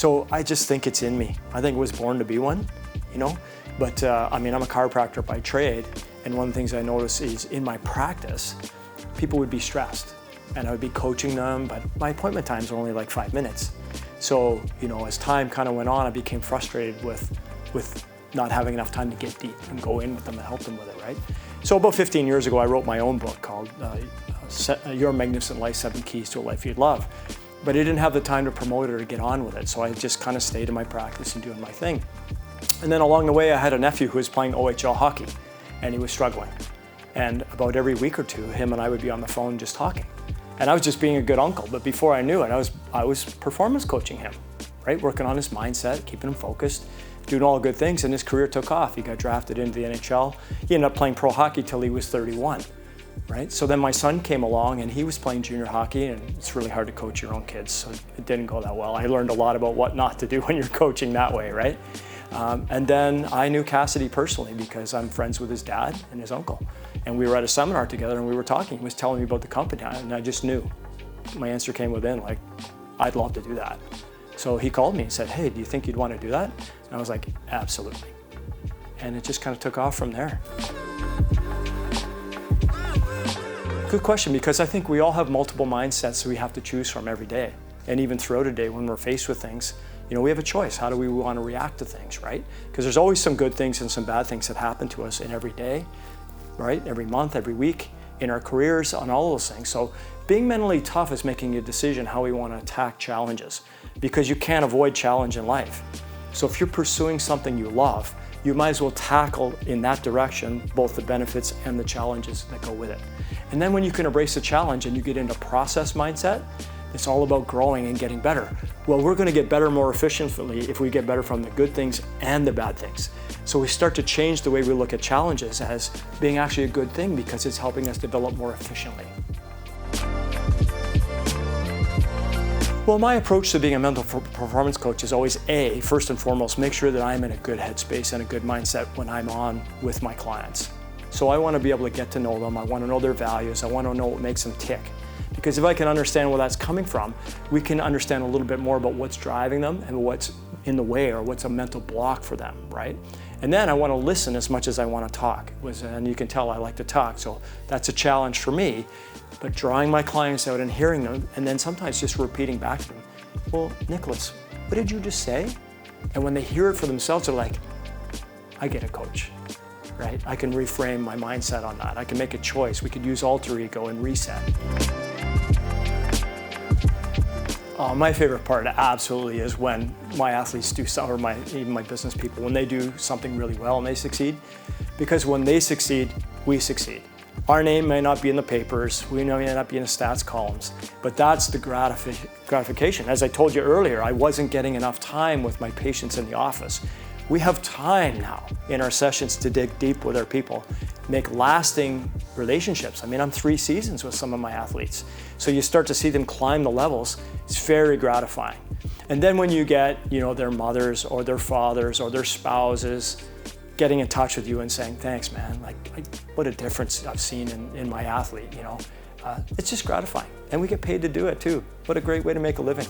So I just think it's in me. I think I was born to be one, you know? But I mean, I'm a chiropractor by trade, and one of the things I notice is in my practice, people would be stressed, and I would be coaching them, but my appointment times are only like 5 minutes. So, you know, as time kind of went on, I became frustrated with not having enough time to get deep and go in with them and help them with it, right? So about 15 years ago, I wrote my own book called Your Magnificent Life, 7 Keys to a Life You'd Love. But I didn't have the time to promote it or get on with it, so I just kind of stayed in my practice and doing my thing. And then along the way, I had a nephew who was playing OHL hockey, and he was struggling. And about every week or two, him and I would be on the phone just talking. And I was just being a good uncle, but before I knew it, I was performance coaching him, right? Working on his mindset, keeping him focused, doing all the good things, and his career took off. He got drafted into the NHL. He ended up playing pro hockey till he was 31, right? So then my son came along, and he was playing junior hockey, and it's really hard to coach your own kids, so it didn't go that well. I learned a lot about what not to do when you're coaching that way, right? And then I knew Cassidy personally because I'm friends with his dad and his uncle. And we were at a seminar together and we were talking. He was telling me about the company and I just knew. My answer came within, like, I'd love to do that. So he called me and said, hey, do you think you'd want to do that? And I was like, absolutely. And it just kind of took off from there. Good question, because I think we all have multiple mindsets that we have to choose from every day. And even throughout a day when we're faced with things, you know, we have a choice. How do we want to react to things, right? Because there's always some good things and some bad things that happen to us in every day, right? Every month, every week, in our careers, on all those things. So being mentally tough is making a decision how we want to attack challenges, because you can't avoid challenge in life. So if you're pursuing something you love, you might as well tackle in that direction both the benefits and the challenges that go with it. And then when you can embrace the challenge and you get into process mindset, it's all about growing and getting better. Well, we're going to get better more efficiently if we get better from the good things and the bad things. So we start to change the way we look at challenges as being actually a good thing because it's helping us develop more efficiently. Well, my approach to being a mental performance coach is always first and foremost, make sure that I'm in a good headspace and a good mindset when I'm on with my clients. So I want to be able to get to know them. I want to know their values. I want to know what makes them tick. Because if I can understand where that's coming from, we can understand a little bit more about what's driving them and what's in the way or what's a mental block for them, right? And then I want to listen as much as I want to talk. And you can tell I like to talk, so that's a challenge for me. But drawing my clients out and hearing them, and then sometimes just repeating back to them, well, Nicholas, what did you just say? And when they hear it for themselves, they're like, I get it, coach, right? I can reframe my mindset on that. I can make a choice. We could use alter ego and reset. My favorite part absolutely is when my athletes do something, or even my business people, when they do something really well and they succeed. Because when they succeed, we succeed. Our name may not be in the papers, we may not be in the stats columns, but that's the gratification. As I told you earlier, I wasn't getting enough time with my patients in the office. We have time now in our sessions to dig deep with our people, make lasting relationships. I mean, I'm 3 seasons with some of my athletes. So you start to see them climb the levels. It's very gratifying. And then when you get, you know, their mothers or their fathers or their spouses getting in touch with you and saying, thanks, man, like what a difference I've seen in my athlete, you know. It's just gratifying. And we get paid to do it too. What a great way to make a living.